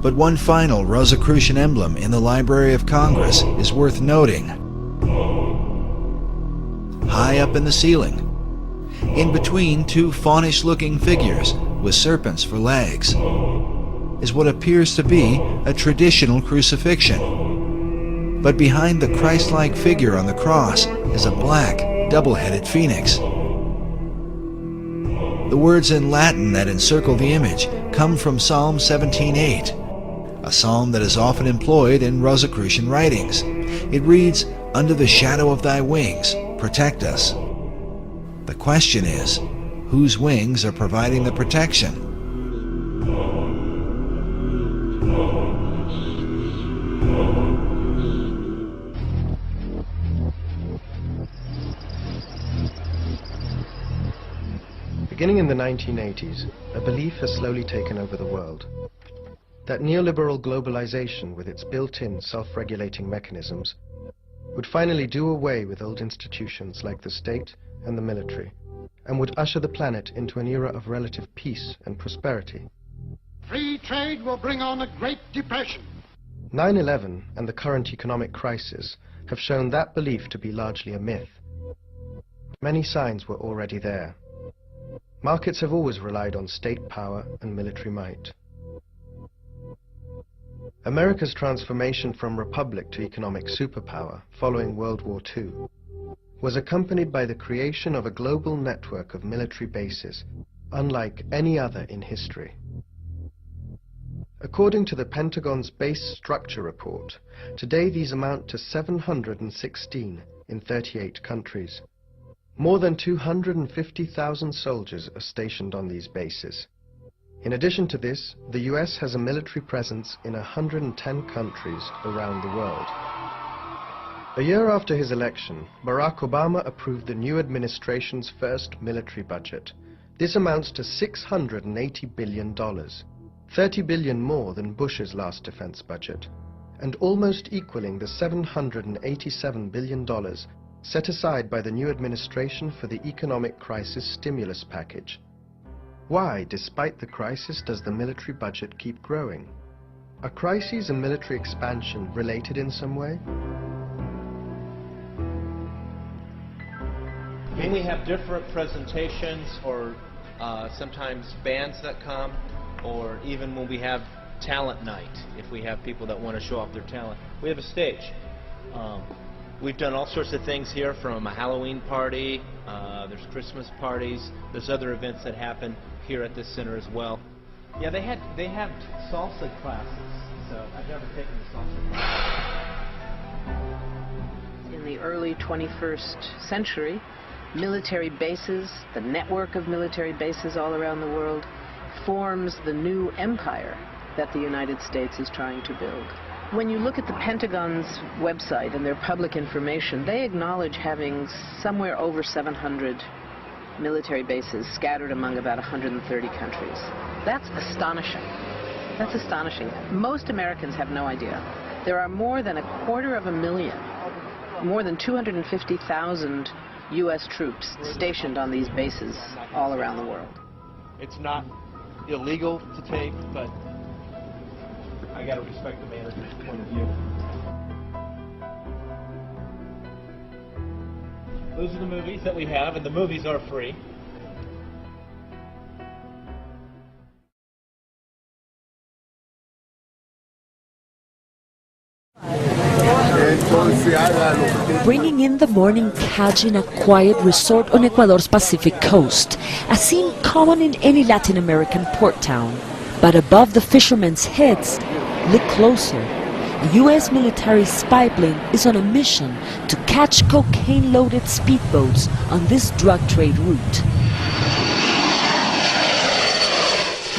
But one final Rosicrucian emblem in the Library of Congress is worth noting. High up in the ceiling, in between two faunish-looking figures with serpents for legs, is what appears to be a traditional crucifixion. But behind the Christ-like figure on the cross is a black, double-headed phoenix. The words in Latin that encircle the image come from Psalm 17:8, a psalm that is often employed in Rosicrucian writings. It reads, "Under the shadow of thy wings, protect us." The question is, whose wings are providing the protection? Beginning in the 1980s, a belief has slowly taken over the world. That neoliberal globalization, with its built-in self-regulating mechanisms, would finally do away with old institutions like the state and the military, and would usher the planet into an era of relative peace and prosperity. Free trade will bring on a Great Depression. 9/11 and the current economic crisis have shown that belief to be largely a myth. Many signs were already there. Markets have always relied on state power and military might. America's transformation from republic to economic superpower following World War II was accompanied by the creation of a global network of military bases, unlike any other in history. According to the Pentagon's Base Structure Report, today these amount to 716 in 38 countries. More than 250,000 soldiers are stationed on these bases. In addition to this, the US has a military presence in 110 countries around the world. A year after his election, Barack Obama approved the new administration's first military budget. This amounts to $680 billion, $30 billion more than Bush's last defense budget, and almost equaling the $787 billion set aside by the new administration for the economic crisis stimulus package. Why, despite the crisis, does the military budget keep growing? Are crises and military expansion related in some way? When we have different presentations, or sometimes bands that come, or even when we have talent night, if we have people that want to show off their talent, we have a stage. We've done all sorts of things here, from a Halloween party, there's Christmas parties, there's other events that happen here at this center as well. Yeah, they have salsa classes, so I've never taken the salsa class. In the early 21st century, military bases, the network of military bases all around the world, forms the new empire that the United States is trying to build. When you look at the Pentagon's website and their public information, they acknowledge having somewhere over 700 military bases scattered among about 130 countries. That's astonishing. That's astonishing. Most Americans have no idea. There are more than 250,000, more than 250,000 U.S. troops stationed on these bases all around the world. It's not illegal to tape, but I got to respect the manager's point of view. Those are the movies that we have, and the movies are free. Bringing in the morning catch in a quiet resort on Ecuador's Pacific coast, a scene common in any Latin American port town. But above the fishermen's heads, look closer. A U.S. military spy plane is on a mission to catch cocaine-loaded speedboats on this drug trade route.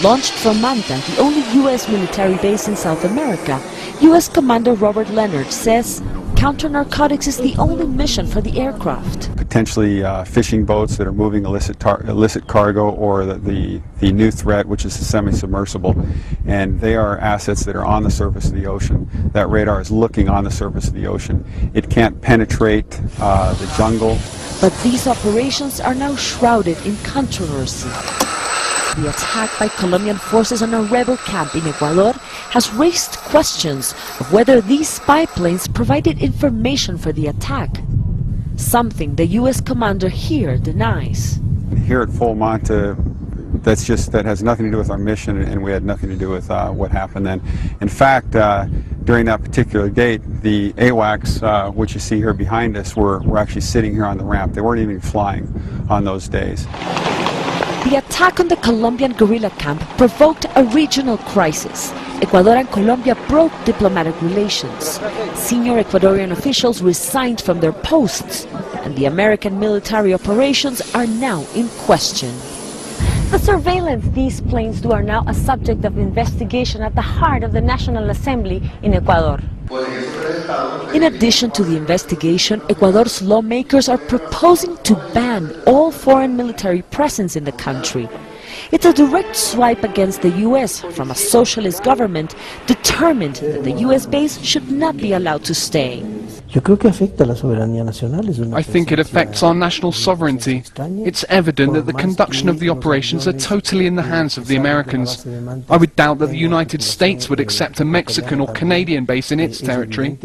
Launched from Manta, the only U.S. military base in South America, U.S. Commander Robert Leonard says counter-narcotics is the only mission for the aircraft. Potentially fishing boats that are moving illicit cargo, or the new threat, which is the semi-submersible. And they are assets that are on the surface of the ocean. That radar is looking on the surface of the ocean. It can't penetrate the jungle. But these operations are now shrouded in controversy. the attack by Colombian forces on a rebel camp in Ecuador has raised questions of whether these spy planes provided information for the attack, something the U.S. commander here denies. Here at Full Monte, that has nothing to do with our mission, and we had nothing to do with what happened then. In fact, during that particular gate, the AWACS, which you see here behind us, were actually sitting here on the ramp. They weren't even flying on those days. The attack on the Colombian guerrilla camp provoked a regional crisis. Ecuador and Colombia broke diplomatic relations. Senior Ecuadorian officials resigned from their posts, and the American military operations are now in question. The surveillance these planes do are now a subject of investigation at the heart of the National Assembly in Ecuador. In addition to the investigation, Ecuador's lawmakers are proposing to ban all foreign military presence in the country. It's a direct swipe against the U.S. from a socialist government determined that the U.S. base should not be allowed to stay. I think it affects our national sovereignty. It's evident that the conduction of the operations are totally in the hands of the Americans. I would doubt that the United States would accept a Mexican or Canadian base in its territory.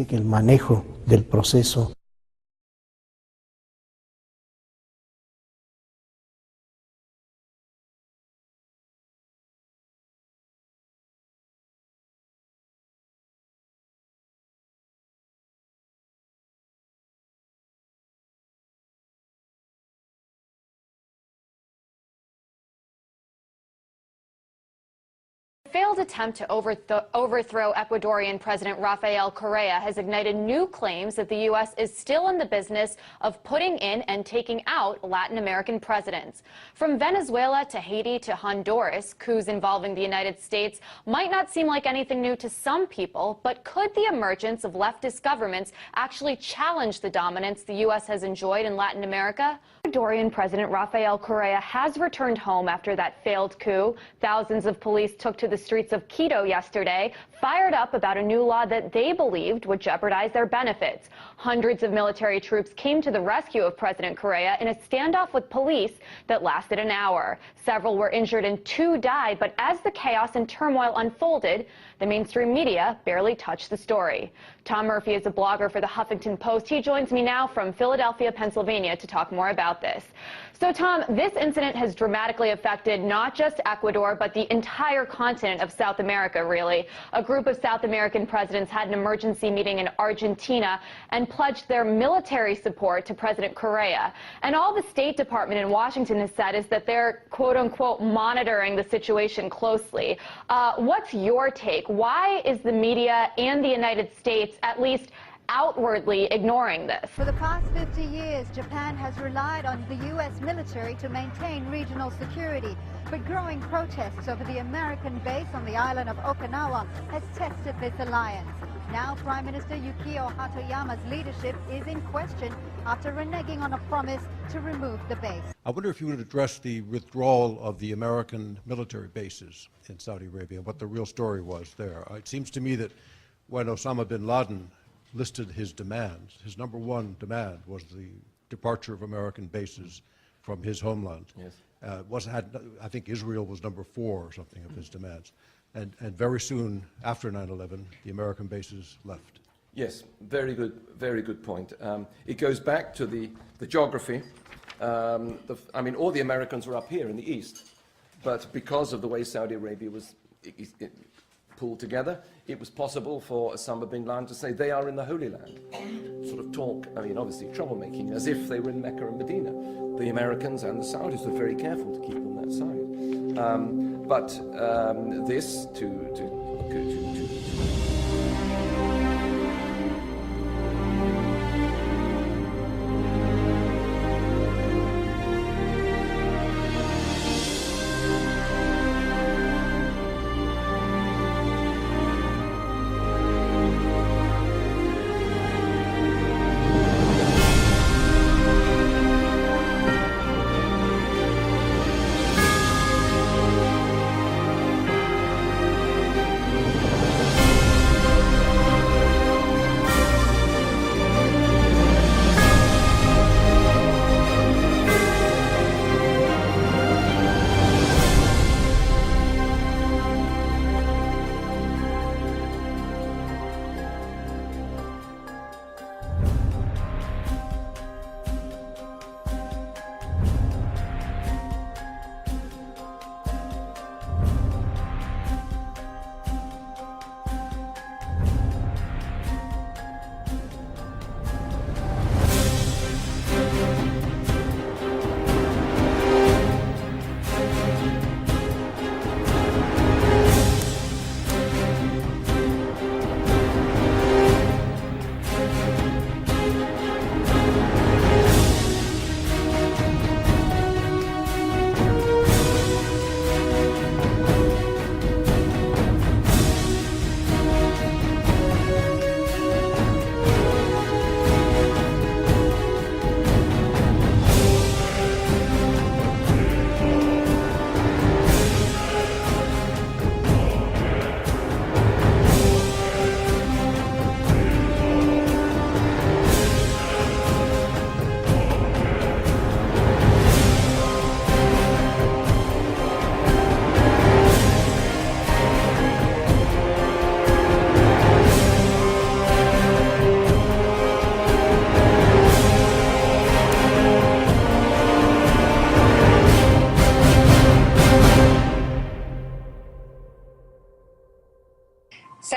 Failed attempt to overthrow Ecuadorian President Rafael Correa has ignited new claims that the U.S. is still in the business of putting in and taking out Latin American presidents. From Venezuela to Haiti to Honduras, coups involving the United States might not seem like anything new to some people, but could the emergence of leftist governments actually challenge the dominance the U.S. has enjoyed in Latin America? Ecuadorian President Rafael Correa has returned home after that failed coup. Thousands of police took to the streets of Quito yesterday, fired up about a new law that they believed would jeopardize their benefits. Hundreds of military troops came to the rescue of President Correa in a standoff with police that lasted an hour. Several were injured and 2 died, but as the chaos and turmoil unfolded, the mainstream media barely touched the story. Tom Murphy is a blogger for the Huffington Post. He joins me now from Philadelphia, Pennsylvania to talk more about this. So, Tom, this incident has dramatically affected not just Ecuador, but the entire continent of South America, really. A group of South American presidents had an emergency meeting in Argentina and pledged their military support to President Correa. And all the State Department in Washington has said is that they're, quote-unquote, monitoring the situation closely. What's your take? Why is the media and the United States at least outwardly ignoring this? For the past 50 years, Japan has relied on the U.S. military to maintain regional security. But growing protests over the American base on the island of Okinawa has tested this alliance. Now Prime Minister Yukio Hatoyama's leadership is in question after reneging on a promise to remove the base. I wonder if you would address the withdrawal of the American military bases in Saudi Arabia and what the real story was there. It seems to me that when Osama bin Laden listed his demands, his number one demand was the departure of American bases from his homeland. Yes. I think Israel was number 4 or something of his demands. And very soon after 9/11, the American bases left. Yes, very good point. It goes back to the geography. I mean, all the Americans were up here in the east, but because of the way Saudi Arabia was pulled together, it was possible for Osama bin Laden to say they are in the Holy Land. Sort of talk, I mean, obviously troublemaking, as if they were in Mecca and Medina. The Americans and the Saudis were very careful to keep on that side. But this to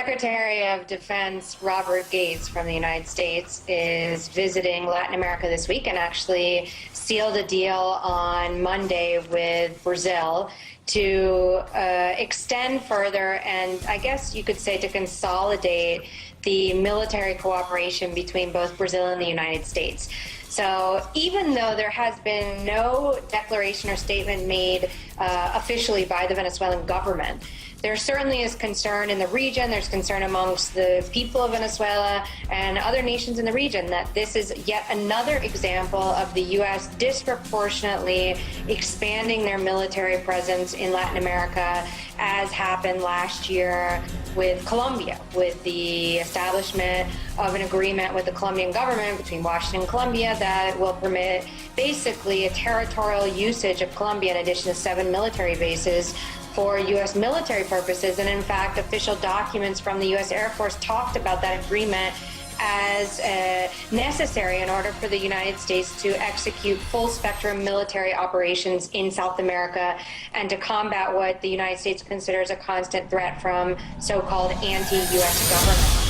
Secretary of Defense Robert Gates from the United States is visiting Latin America this week and actually sealed a deal on Monday with Brazil to extend further and I guess you could say to consolidate the military cooperation between both Brazil and the United States. So even though there has been no declaration or statement made officially by the Venezuelan government, there certainly is concern in the region, there's concern amongst the people of Venezuela and other nations in the region that this is yet another example of the U.S. disproportionately expanding their military presence in Latin America, as happened last year with Colombia, with the establishment of an agreement with the Colombian government between Washington and Colombia that will permit basically a territorial usage of Colombia in addition to 7 military bases for U.S. military purposes. And in fact, official documents from the U.S. Air Force talked about that agreement as necessary in order for the United States to execute full spectrum military operations in South America and to combat what the United States considers a constant threat from so-called anti-U.S. governments.